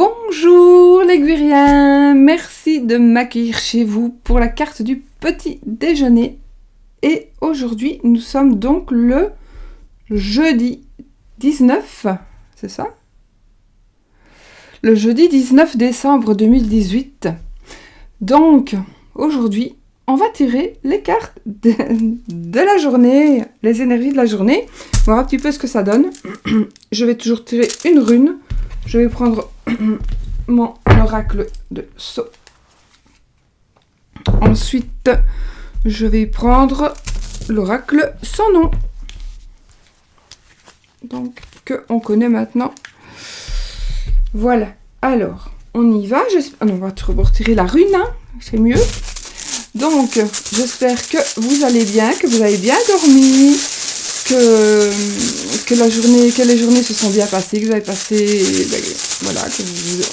Bonjour les Guiriens, merci de m'accueillir chez vous pour la carte du petit déjeuner. Et aujourd'hui, nous sommes donc le jeudi 19, c'est ça? Le jeudi 19 décembre 2018. Donc, aujourd'hui, on va tirer les cartes de la journée, les énergies de la journée, voir un petit peu ce que ça donne. Je vais toujours tirer une rune. Je vais prendre mon oracle de Sceau. Ensuite, je vais prendre l'oracle sans nom. Donc, qu'on connaît maintenant. Voilà. Alors, on y va. On va retirer la rune, hein. C'est mieux. Donc, j'espère que vous allez bien, que vous avez bien dormi, que les journées se sont bien passées, que vous avez passé, voilà,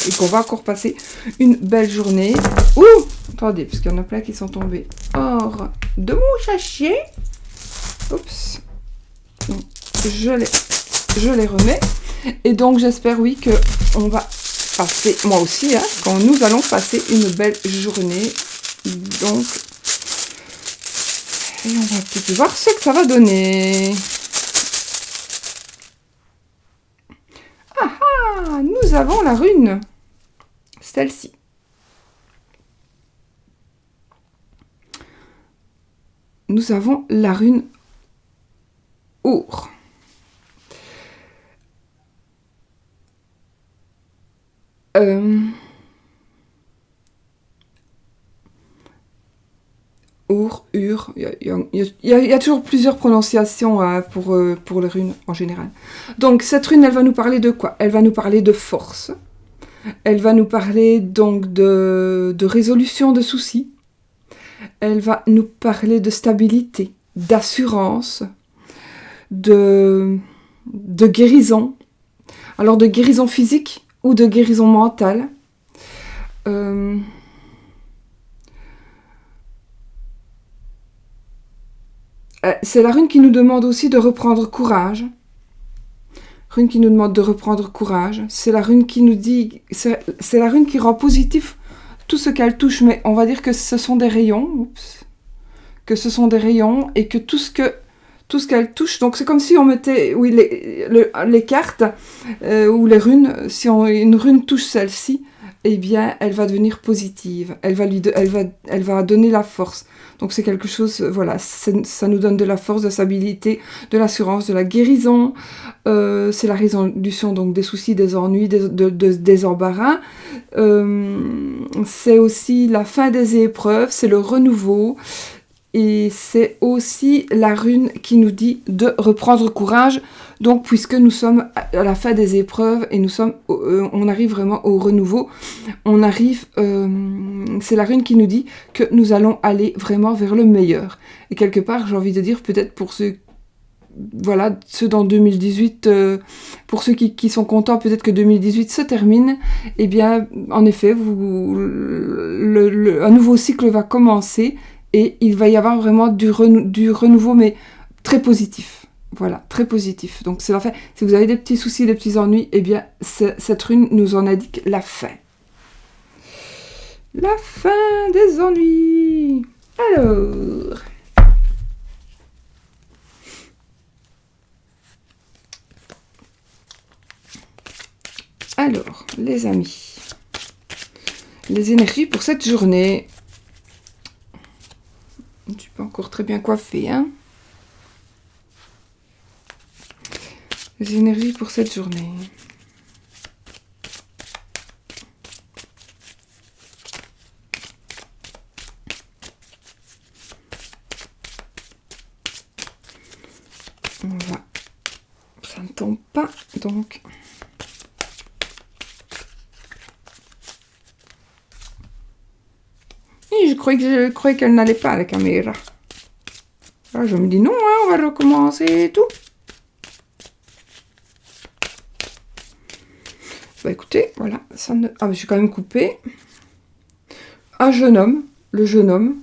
et qu'on va encore passer une belle journée. Ouh, attendez, parce qu'il y en a plein qui sont tombés hors de mon sachet. Oups. Donc, je les remets. Et donc, j'espère, oui, que on va passer, moi aussi, hein, quand nous allons passer une belle journée. Donc, et on va un petit peu voir ce que ça va donner. Ah ah, nous avons la rune. Celle-ci. Nous avons la rune Our. Our, Ur, il y a toujours plusieurs prononciations pour les runes en général. Donc cette rune, elle va nous parler de quoi? Elle va nous parler de force. Elle va nous parler donc de résolution de soucis. Elle va nous parler de stabilité, d'assurance, de guérison. Alors de guérison physique ou de guérison mentale. C'est la rune qui nous demande aussi de reprendre courage. Rune qui nous demande de reprendre courage. C'est la rune qui nous dit... C'est la rune qui rend positif tout ce qu'elle touche. Mais on va dire que ce sont des rayons. Oups. Que ce sont des rayons et que tout ce qu'elle touche... Donc c'est comme si on mettait les cartes ou les runes. Si une rune touche celle-ci, eh bien, elle va devenir positive. Elle va donner la force. Donc c'est quelque chose, voilà, ça nous donne de la force, de la stabilité, de l'assurance, de la guérison. C'est la résolution donc des soucis, des ennuis, des embarras. C'est aussi la fin des épreuves, c'est le renouveau. Et c'est aussi la rune qui nous dit de reprendre courage. Donc, puisque nous sommes à la fin des épreuves et on arrive vraiment au renouveau, c'est la rune qui nous dit que nous allons aller vraiment vers le meilleur. Et quelque part, j'ai envie de dire, peut-être pour ceux dans 2018, pour ceux qui sont contents, peut-être que 2018 se termine, eh bien, en effet, un nouveau cycle va commencer. Et il va y avoir vraiment du renouveau, mais très positif. Voilà, très positif. Donc c'est la fin. Si vous avez des petits soucis, des petits ennuis, eh bien, cette rune nous en indique la fin. La fin des ennuis. Alors, les amis. Les énergies pour cette journée. Je suis pas encore très bien coiffée, hein. Les énergies pour cette journée. Ça ne tombe pas, donc. Et je croyais qu'elle n'allait pas, la caméra. Alors je me dis non, hein, on va recommencer et tout. Bah écoutez, voilà. Ah, mais je suis quand même coupée. Un jeune homme, le jeune homme.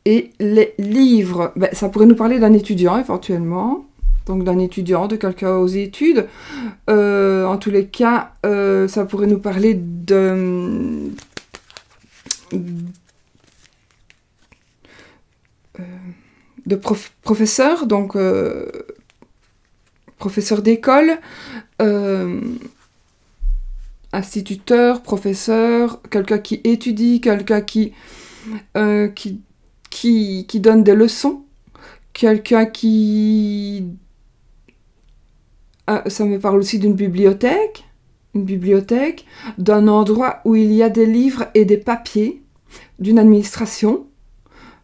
Et les livres, ça pourrait nous parler d'un étudiant éventuellement. donc d'un étudiant, de quelqu'un aux études. En tous les cas, ça pourrait nous parler de professeur, donc professeur d'école, instituteur, professeur, quelqu'un qui étudie, quelqu'un qui donne des leçons, quelqu'un qui... ça me parle aussi d'une bibliothèque, d'un endroit où il y a des livres et des papiers, d'une administration,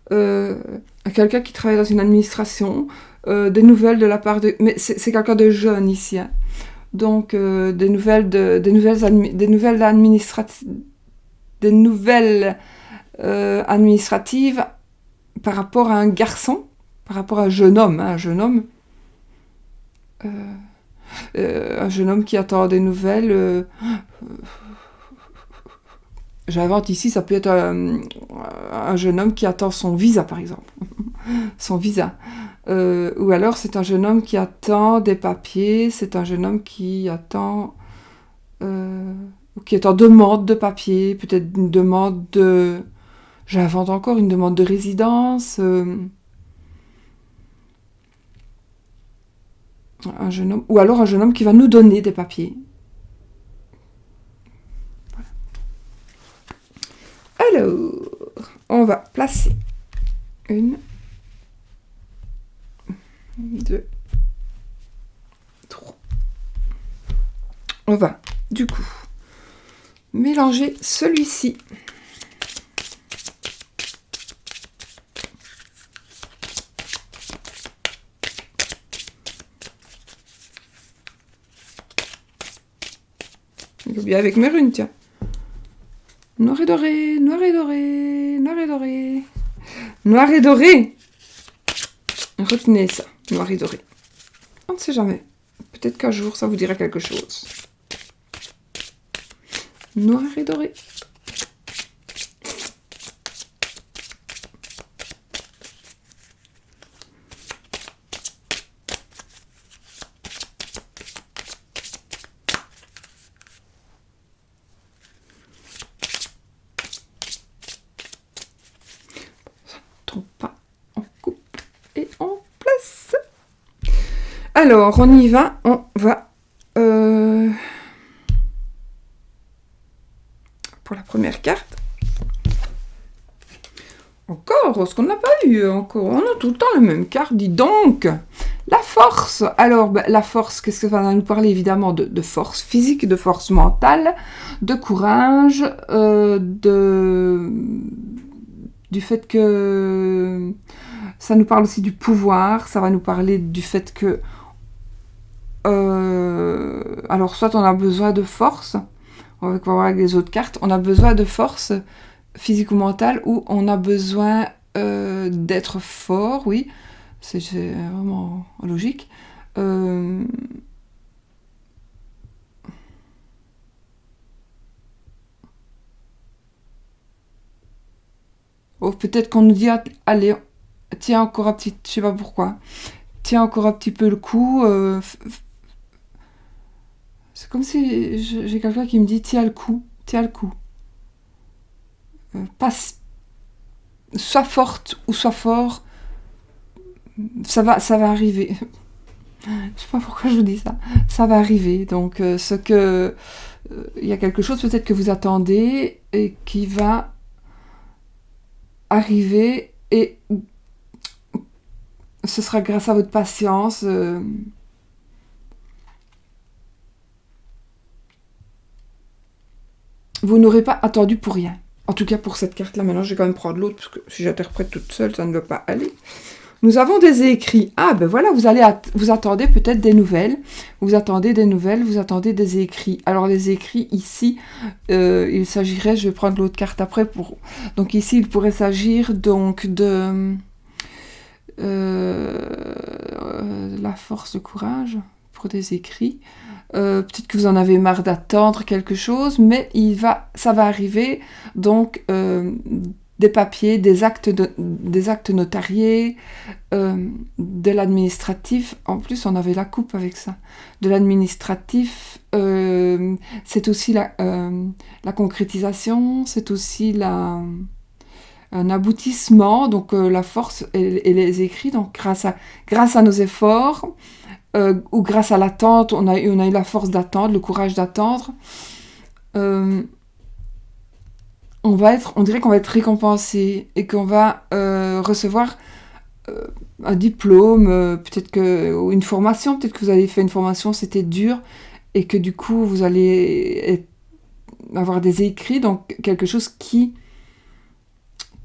quelqu'un qui travaille dans une administration, des nouvelles de la part de... Mais c'est quelqu'un de jeune ici, hein. Donc des nouvelles administratives par rapport à un garçon, par rapport à un jeune homme, hein, un jeune homme qui attend des nouvelles. J'invente ici, ça peut être un jeune homme qui attend son visa, par exemple. Son visa. Ou alors c'est un jeune homme qui attend des papiers, c'est un jeune homme qui attend... qui est en demande de papiers, peut-être une demande de... J'invente encore une demande de résidence. Un jeune homme, ou alors un jeune homme qui va nous donner des papiers. Voilà. Alors, on va placer 1, 2, 3. On va, du coup, mélanger celui-ci. Bien avec mes runes, tiens. Noir et doré, noir et doré, noir et doré. Noir et doré. Retenez ça, noir et doré. On ne sait jamais. Peut-être qu'un jour, ça vous dira quelque chose. Noir et doré. Pas, on coupe et on place. Alors, on y va, on va pour la première carte. Encore, ce qu'on n'a pas eu encore, on a tout le temps la même carte, dis donc. La force. Alors, la force, qu'est-ce que ça va nous parler? Évidemment de force physique, de force mentale, de courage, du fait que ça nous parle aussi du pouvoir, ça va nous parler du fait que alors soit on a besoin de force, on va voir avec les autres cartes, on a besoin de force physique ou mentale, ou on a besoin d'être fort, oui, c'est vraiment logique. Oh, peut-être qu'on nous dit, allez, tiens encore un petit, je sais pas pourquoi, tiens encore un petit peu le coup. C'est comme si j'ai quelqu'un qui me dit, tiens le coup. Sois forte ou sois fort, ça va arriver. Je sais pas pourquoi je vous dis ça. Ça va arriver. Donc, il y a quelque chose peut-être que vous attendez et qui va arriver, et ce sera grâce à votre patience. Vous n'aurez pas attendu pour rien. En tout cas pour cette carte-là. Maintenant, je vais quand même prendre l'autre, parce que si j'interprète toute seule, ça ne va pas aller. Nous avons des écrits. Ah, ben voilà, vous attendez peut-être des nouvelles. Vous attendez des écrits. Alors, les écrits, ici, il s'agirait, je vais prendre l'autre carte après. Donc, ici, il pourrait s'agir donc de la force, le courage, pour des écrits. Peut-être que vous en avez marre d'attendre quelque chose, mais ça va arriver. Donc, des papiers, des actes notariés, de l'administratif. En plus, on avait la coupe avec ça. De l'administratif, c'est aussi la concrétisation, c'est aussi un aboutissement. Donc la force et les écrits, donc grâce à nos efforts, ou grâce à l'attente, on a eu la force d'attendre, le courage d'attendre. On dirait qu'on va être récompensé et qu'on va recevoir un diplôme, ou une formation. Peut-être que vous avez fait une formation, c'était dur, et que du coup, vous allez avoir des écrits, donc quelque chose qui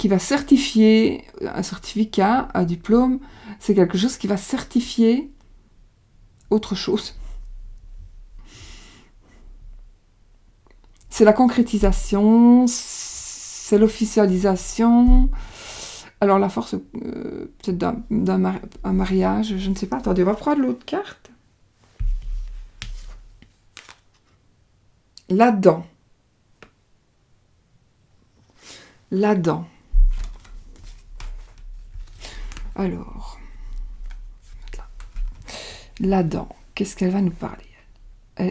va certifier, un certificat, un diplôme, c'est quelque chose qui va certifier autre chose. C'est la concrétisation, c'est l'officialisation. Alors la force, peut-être d'un mariage, je ne sais pas. Attendez, on va prendre l'autre carte. L'Adam. Alors, l'Adam, qu'est-ce qu'elle va nous parler?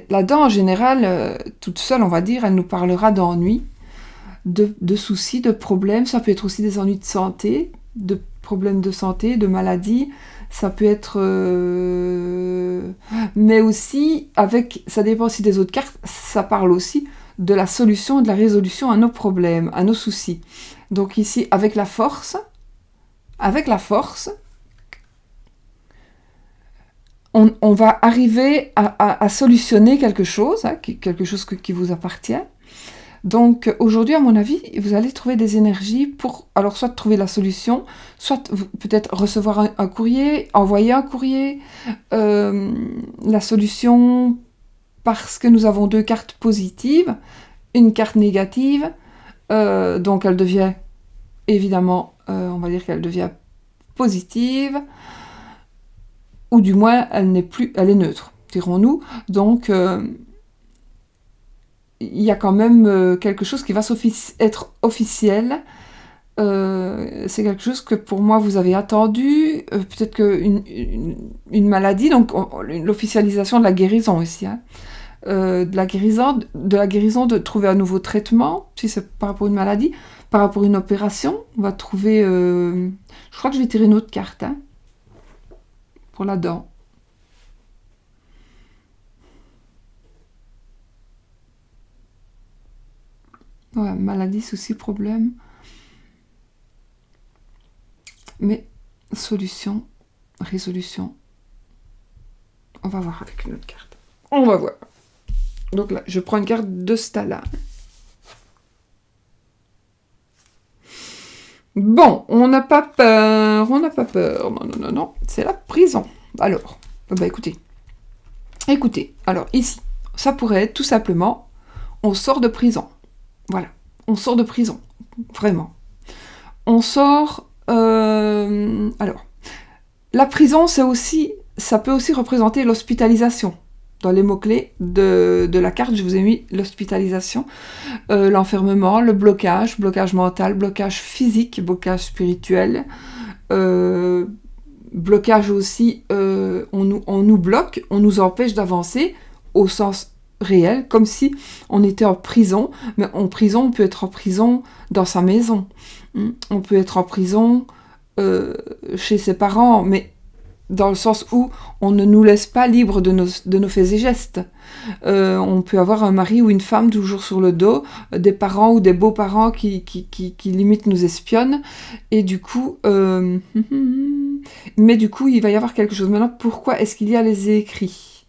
L'Adam, en général, toute seule, on va dire, elle nous parlera d'ennuis, de soucis, de problèmes. Ça peut être aussi des ennuis de santé, de problèmes de santé, de maladies. Ça peut être... mais aussi, ça dépend aussi des autres cartes, ça parle aussi de la solution, de la résolution à nos problèmes, à nos soucis. Donc ici, avec la force, on va arriver à solutionner quelque chose, quelque chose qui vous appartient. Donc aujourd'hui, à mon avis, vous allez trouver des énergies pour, alors soit trouver la solution, soit peut-être recevoir un courrier, envoyer un courrier, la solution, parce que nous avons 2 cartes positives, une carte négative, donc elle devient, évidemment, on va dire qu'elle devient positive, ou du moins elle est neutre, dirons-nous. Donc il y a quand même quelque chose qui va être officiel. C'est quelque chose que pour moi vous avez attendu, peut-être une maladie, donc l'officialisation de la guérison aussi, de la guérison, de trouver un nouveau traitement, si c'est par rapport à une maladie, par rapport à une opération, on va trouver, je crois que je vais tirer une autre carte, pour la dent. Ouais, maladie, souci, problème. Mais solution, résolution. On va voir avec une autre carte. On va voir. Donc là, je prends une carte de Stala. Bon, on n'a pas peur. Non. C'est la prison. Alors, écoutez. Alors ici, ça pourrait être tout simplement, on sort de prison. Voilà, on sort de prison. Vraiment. On sort... alors, la prison, ça peut aussi représenter l'hospitalisation. Dans les mots-clés de la carte, je vous ai mis l'hospitalisation, l'enfermement, le blocage mental, blocage physique, blocage spirituel, blocage aussi, on nous bloque, on nous empêche d'avancer au sens réel, comme si on était en prison, mais en prison, on peut être en prison dans sa maison, on peut être en prison chez ses parents, mais dans le sens où on ne nous laisse pas libres de nos faits et gestes. On peut avoir un mari ou une femme toujours sur le dos, des parents ou des beaux-parents qui limite nous espionnent, et du coup... mais du coup, il va y avoir quelque chose. Maintenant, pourquoi est-ce qu'il y a les écrits ?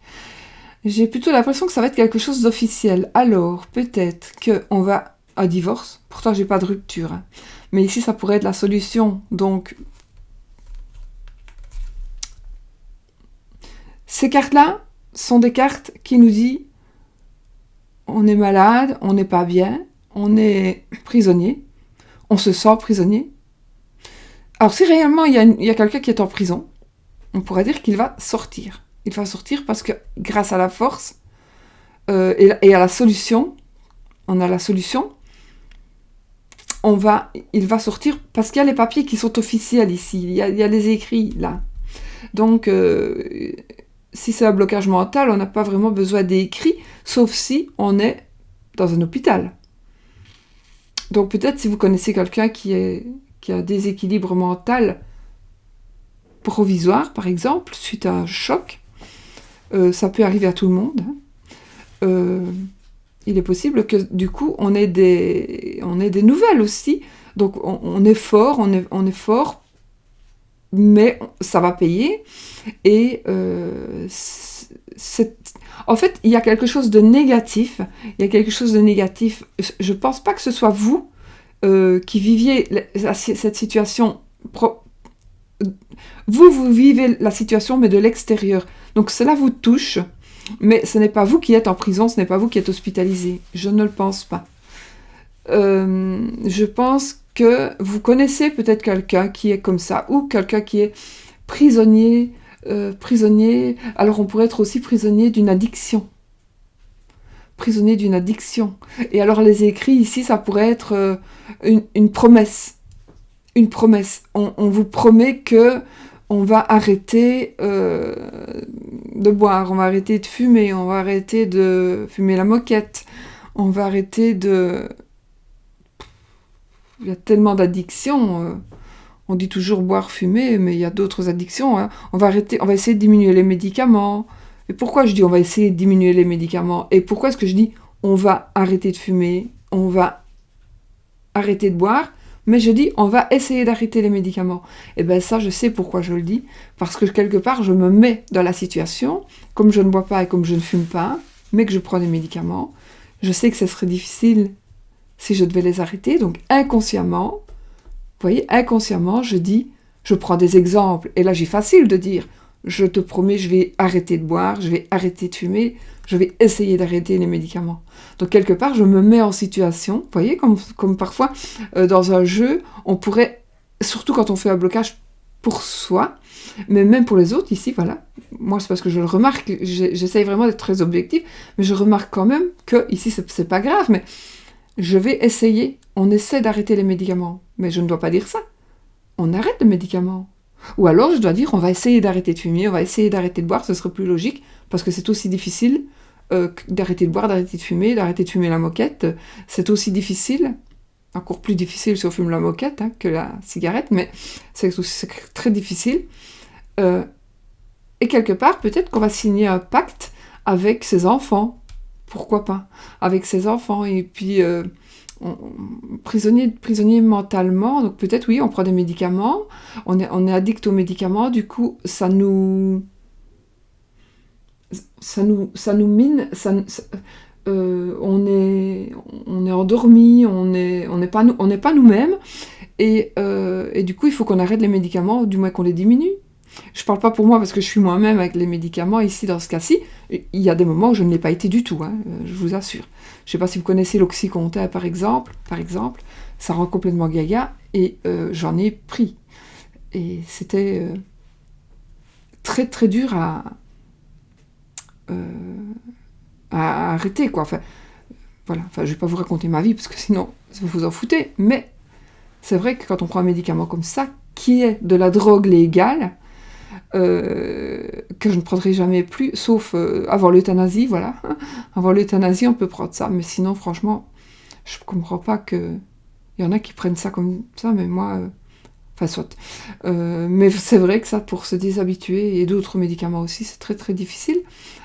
J'ai plutôt l'impression que ça va être quelque chose d'officiel. Alors, peut-être qu'on va... Un divorce, pourtant j'ai pas de rupture. Mais ici, ça pourrait être la solution. Donc... Ces cartes-là sont des cartes qui nous disent on est malade, on n'est pas bien, on est prisonnier, on se sent prisonnier. Alors si réellement il y a quelqu'un qui est en prison, on pourrait dire qu'il va sortir. Il va sortir parce que grâce à la force et à la solution, on a la solution, il va sortir, parce qu'il y a les papiers qui sont officiels ici, il y a les écrits là. Donc, si c'est un blocage mental, on n'a pas vraiment besoin d'écrits, sauf si on est dans un hôpital. Donc peut-être si vous connaissez quelqu'un qui a un déséquilibre mental provisoire, par exemple, suite à un choc, ça peut arriver à tout le monde. Il est possible que du coup on ait des nouvelles aussi. Donc on est fort, on est fort, mais ça va payer. Et en fait, il y a quelque chose de négatif. Il y a quelque chose de négatif. Je pense pas que ce soit vous qui viviez cette situation. Vous vivez la situation, mais de l'extérieur. Donc cela vous touche, mais ce n'est pas vous qui êtes en prison, ce n'est pas vous qui êtes hospitalisé. Je ne le pense pas. Je pense que vous connaissez peut-être quelqu'un qui est comme ça, ou quelqu'un qui est prisonnier. Alors on pourrait être aussi prisonnier d'une addiction. Prisonnier d'une addiction. Et alors les écrits ici, ça pourrait être une promesse. Une promesse. On vous promet que on va arrêter de boire, on va arrêter de fumer, on va arrêter de fumer la moquette, on va arrêter de... Il y a tellement d'addictions. On dit toujours boire, fumer, mais il y a d'autres addictions. Hein. On va essayer de diminuer les médicaments. Et pourquoi je dis on va essayer de diminuer les médicaments? Et pourquoi est-ce que je dis on va arrêter de fumer, on va arrêter de boire, mais je dis on va essayer d'arrêter les médicaments? Et bien ça, je sais pourquoi je le dis. Parce que quelque part, je me mets dans la situation, comme je ne bois pas et comme je ne fume pas, mais que je prends des médicaments. Je sais que ce serait difficile si je devais les arrêter. Donc inconsciemment, vous voyez, inconsciemment, je prends des exemples. Et là, j'ai facile de dire, je te promets, je vais arrêter de boire, je vais arrêter de fumer, je vais essayer d'arrêter les médicaments. Donc, quelque part, je me mets en situation, vous voyez, comme parfois, dans un jeu, on pourrait, surtout quand on fait un blocage pour soi, mais même pour les autres, ici, voilà. Moi, c'est parce que je le remarque, j'essaye vraiment d'être très objective, mais je remarque quand même que, ici, c'est pas grave, mais je vais essayer, on essaie d'arrêter les médicaments. Mais je ne dois pas dire ça. On arrête les médicaments. Ou alors je dois dire on va essayer d'arrêter de fumer, on va essayer d'arrêter de boire, ce serait plus logique, parce que c'est aussi difficile d'arrêter de boire, d'arrêter de fumer la moquette. C'est aussi difficile, encore plus difficile si on fume la moquette que la cigarette, mais c'est très difficile. Et quelque part, peut-être qu'on va signer un pacte avec ses enfants. Pourquoi pas? Avec ses enfants, et puis... prisonnier mentalement, donc peut-être oui, on prend des médicaments, on est addict aux médicaments, du coup ça nous mine, on est endormi, on n'est pas nous-mêmes, et du coup il faut qu'on arrête les médicaments, ou du moins qu'on les diminue. Je parle pas pour moi parce que je suis moi-même avec les médicaments ici dans ce cas-ci. Il y a des moments où je ne l'ai pas été du tout, je vous assure. Je sais pas si vous connaissez l'Oxycontin par exemple, ça rend complètement gaga et j'en ai pris. Et c'était très très dur à arrêter quoi. Enfin, voilà. Enfin, je vais pas vous raconter ma vie parce que sinon vous vous en foutez. Mais c'est vrai que quand on prend un médicament comme ça, qui est de la drogue légale, que je ne prendrai jamais plus, sauf avant l'euthanasie, voilà. Avant l'euthanasie, on peut prendre ça, mais sinon, franchement, je comprends pas que... Il y en a qui prennent ça comme ça, mais moi... Enfin, soit. Mais c'est vrai que ça, pour se déshabituer, et d'autres médicaments aussi, c'est très très difficile.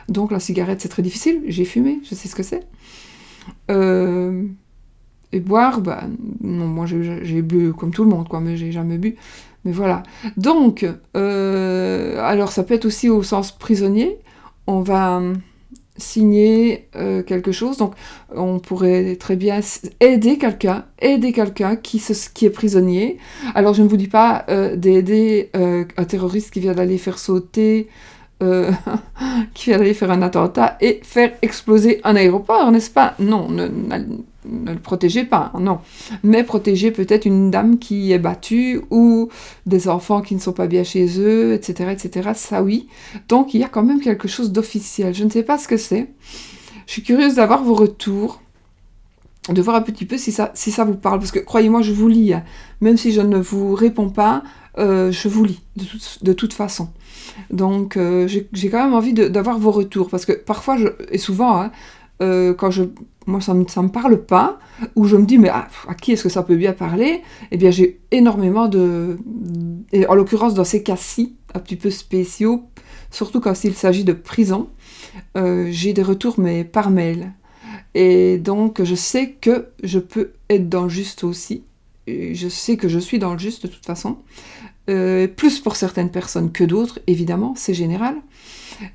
Donc la cigarette, c'est très difficile. J'ai fumé, je sais ce que c'est. Et boire, bah, non, moi j'ai bu comme tout le monde, quoi, mais j'ai jamais bu. Mais voilà. Donc, alors ça peut être aussi au sens prisonnier. On va signer quelque chose. Donc, on pourrait très bien aider quelqu'un qui est prisonnier. Alors, je ne vous dis pas d'aider un terroriste qui vient d'aller faire sauter, qui vient d'aller faire un attentat et faire exploser un aéroport, n'est-ce pas? Non, ne le protégez pas, non. Mais protégez peut-être une dame qui est battue ou des enfants qui ne sont pas bien chez eux, etc., etc. Ça, oui. Donc, il y a quand même quelque chose d'officiel. Je ne sais pas ce que c'est. Je suis curieuse d'avoir vos retours. de voir un petit peu si ça vous parle. Parce que croyez-moi, je vous lis. Hein. Même si je ne vous réponds pas, je vous lis de toute façon. Donc j'ai quand même envie d'avoir vos retours. Parce que parfois, et souvent, hein, quand moi ça me parle pas, ou je me dis mais à qui est-ce que ça peut bien parler, eh bien j'ai énormément et en l'occurrence dans ces cas-ci, un petit peu spéciaux, surtout quand il s'agit de prison, j'ai des retours mais par mail. Et donc, je sais que je peux être dans le juste aussi. Et je sais que je suis dans le juste de toute façon. Plus pour certaines personnes que d'autres, évidemment, c'est général.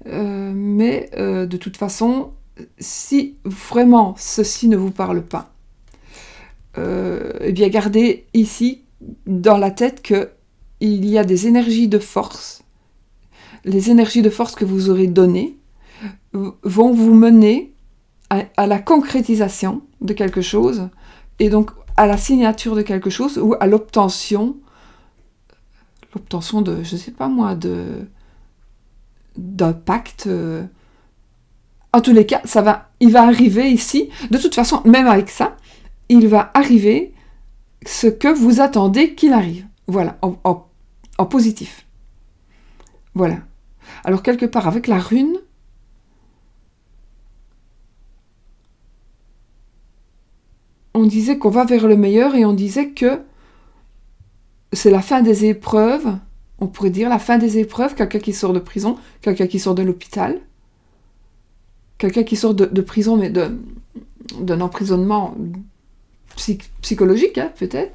Mais de toute façon, si vraiment ceci ne vous parle pas, eh bien gardez ici dans la tête qu'il y a des énergies de force. Les énergies de force que vous aurez données vont vous mener à la concrétisation de quelque chose, et donc à la signature de quelque chose, ou à l'obtention de, je sais pas moi, d'un pacte. En tous les cas, il va arriver ici, de toute façon, même avec ça, il va arriver ce que vous attendez qu'il arrive. Voilà, en positif. Voilà. Alors quelque part, avec la rune, on disait qu'on va vers le meilleur, et on disait que c'est la fin des épreuves, on pourrait dire la fin des épreuves, quelqu'un qui sort de prison, quelqu'un qui sort de l'hôpital, quelqu'un qui sort de prison, mais d'un emprisonnement psychologique, hein, peut-être,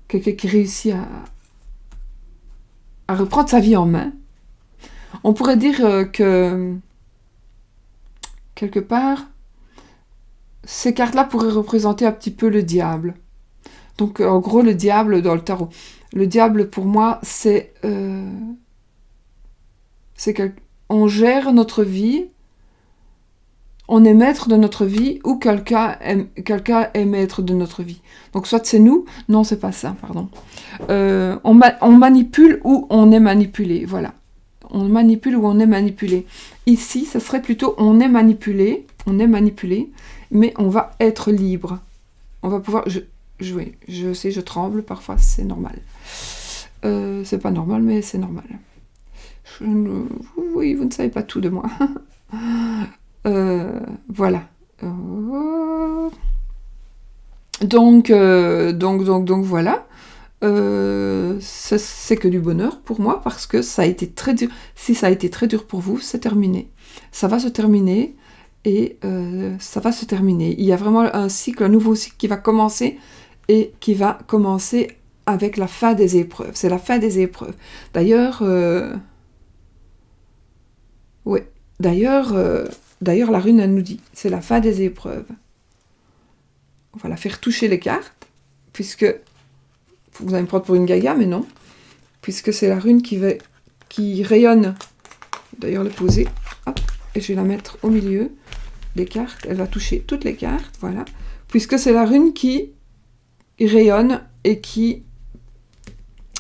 quelqu'un qui réussit à reprendre sa vie en main. On pourrait dire que, quelque part, ces cartes-là pourraient représenter un petit peu le diable. Donc, en gros, le diable dans le tarot. Le diable, pour moi, c'est qu'on gère notre vie, on est maître de notre vie, ou quelqu'un est maître de notre vie. Donc, soit c'est nous, non, c'est pas ça, pardon. On manipule ou on est manipulé, voilà. On manipule ou on est manipulé. Ici, ça serait plutôt on est manipulé, mais on va être libre. On va pouvoir jouer. Je sais, je tremble, parfois c'est normal. C'est pas normal, mais c'est normal. Oui, vous ne savez pas tout de moi. Voilà. Donc voilà. C'est que du bonheur pour moi, parce que ça a été très dur. Si ça a été très dur pour vous, c'est terminé. Ça va se terminer, et ça va se terminer. Il y a vraiment un nouveau cycle qui va commencer, et qui va commencer avec la fin des épreuves. C'est la fin des épreuves. D'ailleurs, D'ailleurs, la rune, elle nous dit, c'est la fin des épreuves. On va la faire toucher les cartes, puisque vous allez me prendre pour une gaga, mais non, puisque c'est la rune qui rayonne. D'ailleurs, le poser, hop, et je vais la mettre au milieu des cartes. Elle va toucher toutes les cartes, voilà, puisque c'est la rune qui rayonne et qui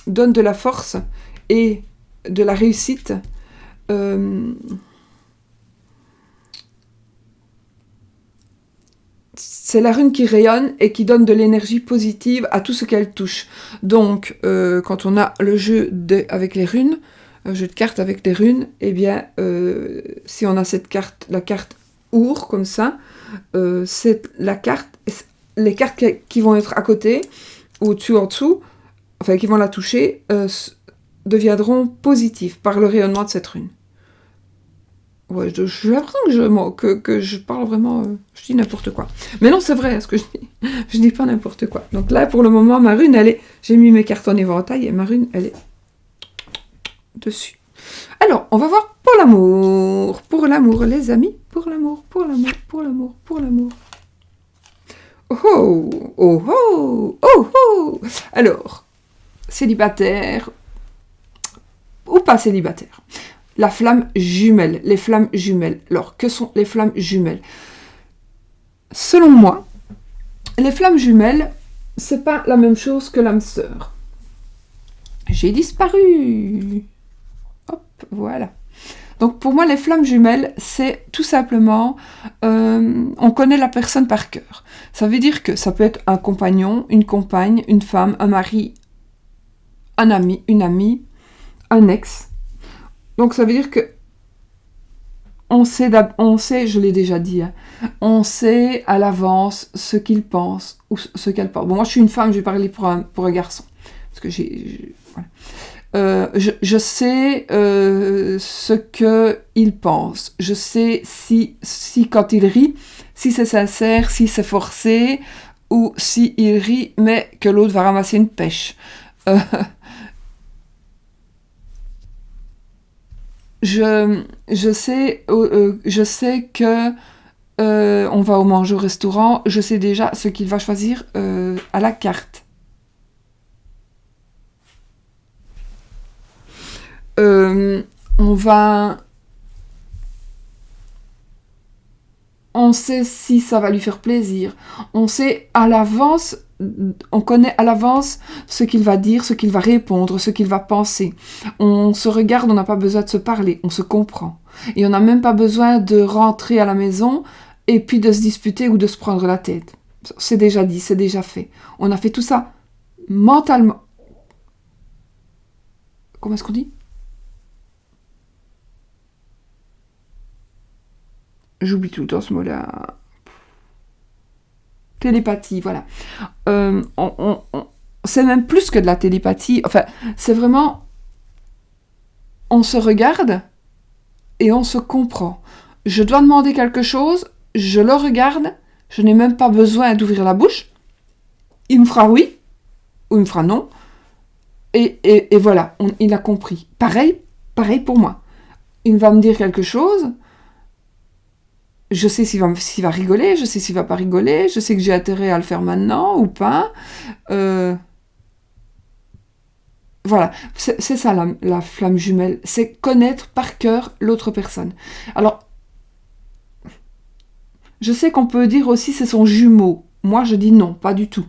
donne de la force et de la réussite. C'est la rune qui rayonne et qui donne de l'énergie positive à tout ce qu'elle touche. Donc, quand on a le jeu avec les runes, jeu de cartes avec les runes, eh bien, si on a la carte Our, comme ça, c'est la carte, les cartes qui vont être à côté, au-dessus, en dessous, enfin, qui vont la toucher, deviendront positives par le rayonnement de cette rune. Ouais, j'ai l'impression que je parle vraiment... je dis n'importe quoi. Mais non, c'est vrai ce que je dis. Je dis pas n'importe quoi. Donc là, pour le moment, ma rune, elle est... J'ai mis mes cartes en éventail, et ma rune, elle est dessus. Alors, on va voir pour l'amour. Pour l'amour, les amis. Pour l'amour, pour l'amour, pour l'amour, pour l'amour. Oh oh, oh oh, oh oh. Alors, célibataire ou pas célibataire. La flamme jumelle, les flammes jumelles. Alors, que sont les flammes jumelles? Selon moi, les flammes jumelles, c'est pas la même chose que l'âme sœur. J'ai disparu. Hop, voilà. Donc pour moi, les flammes jumelles, c'est tout simplement, on connaît la personne par cœur. Ça veut dire que ça peut être un compagnon, une compagne, une femme, un mari, un ami, une amie, un ex. Donc ça veut dire que on sait, je l'ai déjà dit, hein, on sait à l'avance ce qu'il pense ou ce qu'elle pense. Bon, moi je suis une femme, je vais parler pour un garçon. Parce que voilà. Je sais ce qu'il pense. Je sais si quand il rit, si c'est sincère, si c'est forcé, ou si il rit, mais que l'autre va ramasser une pêche. Je sais que on va au manger au restaurant. Je sais déjà ce qu'il va choisir à la carte. On sait si ça va lui faire plaisir. On sait à l'avance, on connaît à l'avance ce qu'il va dire, ce qu'il va répondre, ce qu'il va penser. On se regarde, on n'a pas besoin de se parler, on se comprend. Et on n'a même pas besoin de rentrer à la maison et puis de se disputer ou de se prendre la tête. C'est déjà dit, c'est déjà fait. On a fait tout ça mentalement. Comment est-ce qu'on dit ? J'oublie tout le temps ce mot-là. Télépathie, voilà. C'est même plus que de la télépathie. Enfin, c'est vraiment... On se regarde et on se comprend. Je dois demander quelque chose, je le regarde, je n'ai même pas besoin d'ouvrir la bouche. Il me fera oui ou il me fera non. Et voilà, il a compris. Pareil pour moi. Il va me dire quelque chose... Je sais s'il va rigoler, je sais s'il va pas rigoler, je sais que j'ai intérêt à le faire maintenant ou pas. Voilà, c'est ça la flamme jumelle, c'est connaître par cœur l'autre personne. Alors, je sais qu'on peut dire aussi c'est son jumeau. Moi, je dis non, pas du tout.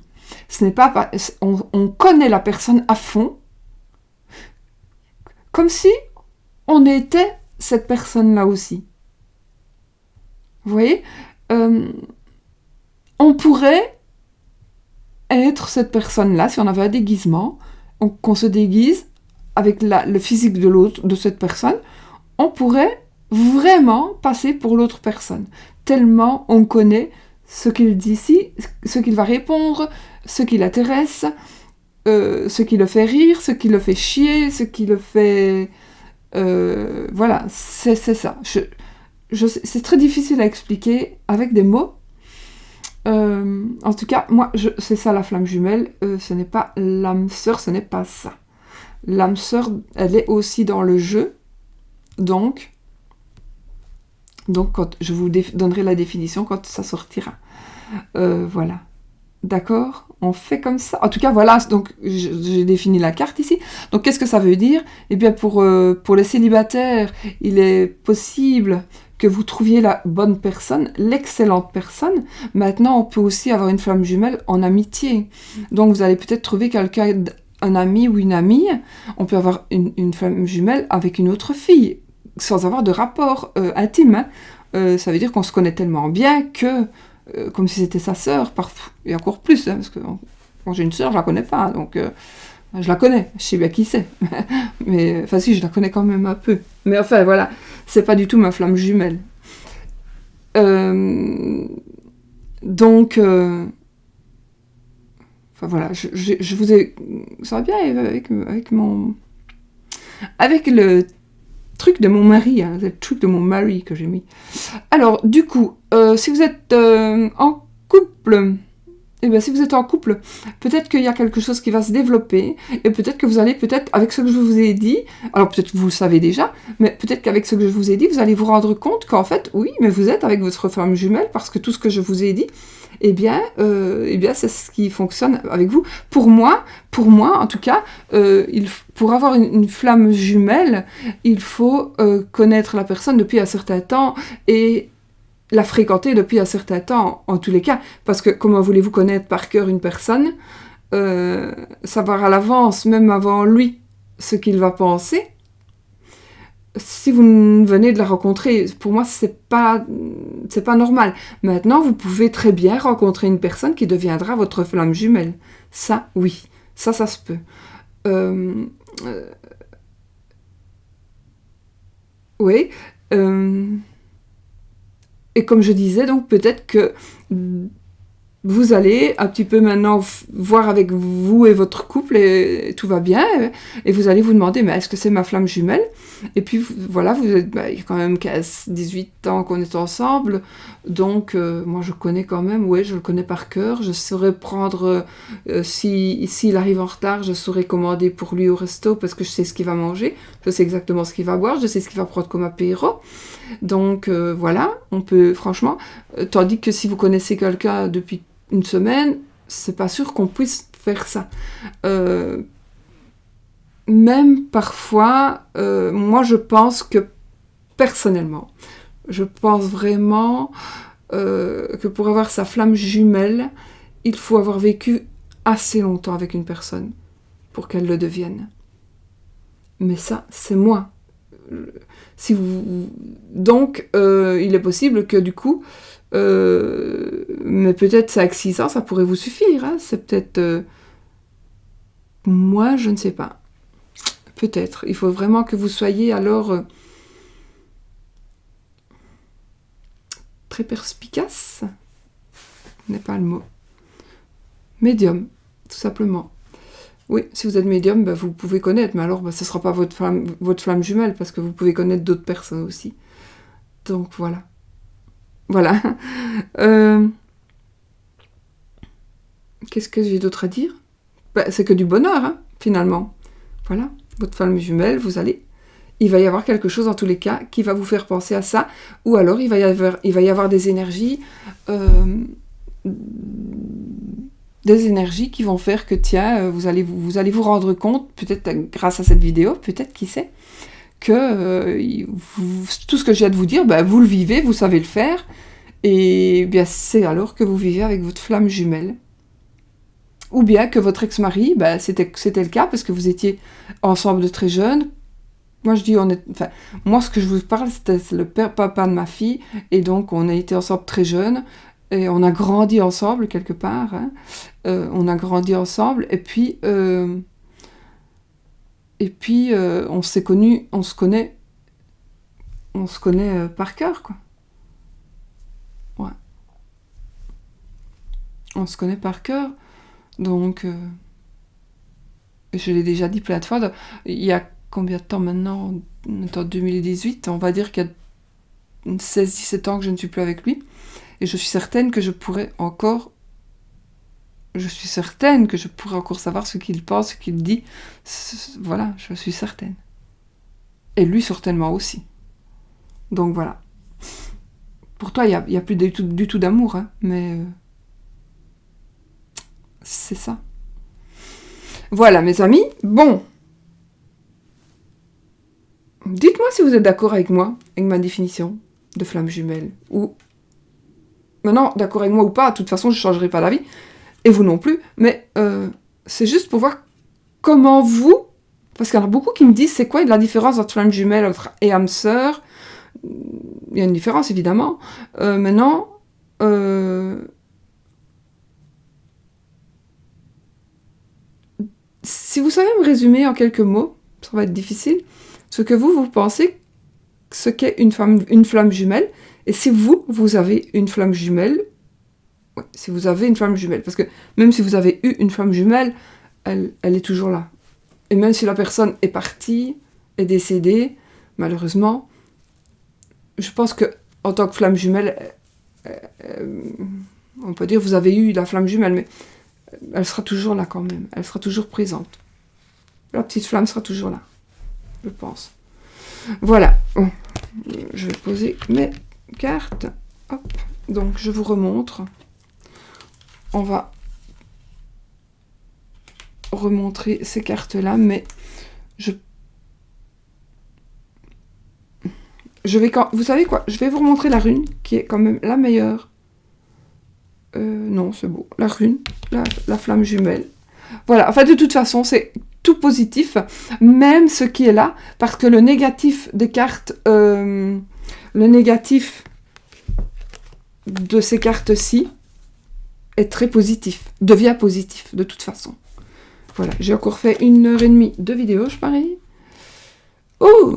Ce n'est pas on connaît la personne à fond, comme si on était cette personne-là aussi. Vous voyez, on pourrait être cette personne-là si on avait un déguisement, qu'on se déguise avec le physique de l'autre, de cette personne, on pourrait vraiment passer pour l'autre personne. Tellement on connaît ce qu'il dit ici, ce qu'il va répondre, ce qui l'intéresse, ce qui le fait rire, ce qui le fait chier, ce qui le fait... voilà, c'est ça. C'est très difficile à expliquer avec des mots. En tout cas, moi, c'est ça la flamme jumelle. Ce n'est pas l'âme sœur, ce n'est pas ça. L'âme sœur, elle est aussi dans le jeu. Donc quand je vous donnerai la définition quand ça sortira. Voilà. D'accord ? On fait comme ça. En tout cas, voilà, donc j'ai défini la carte ici. Donc, qu'est-ce que ça veut dire ? Eh bien, pour les célibataires, il est possible que vous trouviez la bonne personne, l'excellente personne. Maintenant, on peut aussi avoir une flamme jumelle en amitié. Donc, vous allez peut-être trouver quelqu'un, un ami ou une amie. On peut avoir une flamme jumelle avec une autre fille, sans avoir de rapport intime. Hein. Ça veut dire qu'on se connaît tellement bien que... comme si c'était sa sœur, et encore plus, hein, parce que quand j'ai une sœur, je la connais pas, donc je la connais, je sais bien qui c'est, mais enfin si, je la connais quand même un peu, mais enfin voilà, c'est pas du tout ma flamme jumelle. Donc, enfin voilà, je vous ai, ça va bien avec le truc de mon mari, hein, c'est le truc de mon mari que j'ai mis. Alors, du coup, si vous êtes en couple, si vous êtes en couple, peut-être qu'il y a quelque chose qui va se développer, et peut-être que vous allez, avec ce que je vous ai dit, alors peut-être que vous le savez déjà, mais peut-être qu'avec ce que je vous ai dit, vous allez vous rendre compte qu'en fait, oui, mais vous êtes avec votre flamme jumelle, parce que tout ce que je vous ai dit, c'est ce qui fonctionne avec vous. Pour moi, en tout cas, pour avoir une flamme jumelle, il faut connaître la personne depuis un certain temps et la fréquenter depuis un certain temps, en tous les cas. Parce que comment voulez-vous connaître par cœur une personne, savoir à l'avance, même avant lui, ce qu'il va penser, si vous venez de la rencontrer, pour moi, c'est pas normal. Maintenant, vous pouvez très bien rencontrer une personne qui deviendra votre flamme jumelle. Ça, oui. Ça se peut. Euh, oui. Et comme je disais, donc peut-être que vous allez un petit peu maintenant voir avec vous et votre couple et tout va bien et vous allez vous demander mais est-ce que c'est ma flamme jumelle? Et puis voilà, vous êtes, il y a quand même 18 ans qu'on est ensemble, donc moi je connais quand même, ouais, je le connais par cœur, je saurais prendre, s'il arrive en retard, je saurais commander pour lui au resto parce que je sais ce qu'il va manger, je sais exactement ce qu'il va boire, je sais ce qu'il va prendre comme apéro. Donc voilà, on peut franchement, tandis que si vous connaissez quelqu'un depuis une semaine, c'est pas sûr qu'on puisse faire ça. Même parfois, moi je pense que personnellement, je pense vraiment que pour avoir sa flamme jumelle, il faut avoir vécu assez longtemps avec une personne pour qu'elle le devienne. Mais ça, c'est moi. Donc, il est possible que du coup, mais peut-être 5-6 ans, ça pourrait vous suffire. Hein. C'est peut-être... moi, je ne sais pas. Peut-être. Il faut vraiment que vous soyez alors très perspicace. N'est pas le mot. Médium, tout simplement. Oui, si vous êtes médium, ben, vous pouvez connaître, mais alors ben, ce ne sera pas votre flamme jumelle, parce que vous pouvez connaître d'autres personnes aussi. Donc voilà. Voilà. Qu'est-ce que j'ai d'autre à dire? Ben, c'est que du bonheur, hein, finalement. Voilà. Votre flamme jumelle, il va y avoir quelque chose, en tous les cas, qui va vous faire penser à ça, ou alors il va y avoir des énergies... des énergies qui vont faire que, tiens, vous allez vous rendre compte, peut-être grâce à cette vidéo, peut-être, qui sait, que tout ce que je viens de vous dire, ben, vous le vivez, vous savez le faire, et bien c'est alors que vous vivez avec votre flamme jumelle. Ou bien que votre ex-mari, ben, c'était le cas, parce que vous étiez ensemble de très jeunes. Moi, moi, ce que je vous parle, c'était le papa de ma fille, et donc on a été ensemble très jeunes, et on a grandi ensemble quelque part, hein. On a grandi ensemble, et puis on s'est connus, on se connaît par cœur, quoi. Ouais. On se connaît par cœur, donc je l'ai déjà dit plein de fois, il y a combien de temps maintenant? On est en 2018, on va dire qu'il y a 16-17 ans que je ne suis plus avec lui, et je suis certaine que je pourrais encore savoir ce qu'il pense, ce qu'il dit. Voilà, je suis certaine. Et lui, certainement aussi. Donc voilà. Pour toi, il n'y a plus du tout d'amour, hein, mais c'est ça. Voilà, mes amis. Bon. Dites-moi si vous êtes d'accord avec moi, avec ma définition de flamme jumelle. Ou... Maintenant, d'accord avec moi ou pas, de toute façon, je ne changerai pas d'avis. Et vous non plus, mais c'est juste pour voir comment vous... Parce qu'il y en a beaucoup qui me disent, c'est quoi la différence entre flamme jumelle et âme sœur? Il y a une différence, évidemment. Maintenant, si vous savez me résumer en quelques mots, ça va être difficile, ce que vous pensez ce qu'est une flamme jumelle, et si vous avez une flamme jumelle, ouais, si vous avez une flamme jumelle, parce que même si vous avez eu une flamme jumelle, elle est toujours là. Et même si la personne est partie, est décédée, malheureusement, je pense que en tant que flamme jumelle, on peut dire que vous avez eu la flamme jumelle, mais elle sera toujours là quand même. Elle sera toujours présente. La petite flamme sera toujours là, je pense. Voilà. Bon. Je vais poser mes cartes. Hop. Donc, je vous remontre. On va remontrer ces cartes-là, mais vous savez quoi? Je vais vous remontrer la rune, qui est quand même la meilleure. Non, c'est beau. La rune, la flamme jumelle. Voilà. Enfin, de toute façon, c'est tout positif, même ce qui est là, parce que le négatif des cartes, le négatif de ces cartes-ci est très positif, devient positif de toute façon. Voilà, j'ai encore fait 1h30 de vidéo, je parie. Oh,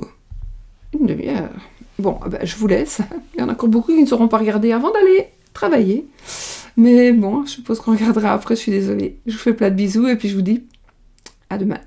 une demi-heure. Bon, ben, je vous laisse. Il y en a encore beaucoup qui ne sauront pas regarder avant d'aller travailler. Mais bon, je suppose qu'on regardera après, je suis désolée. Je vous fais plein de bisous et puis je vous dis à demain.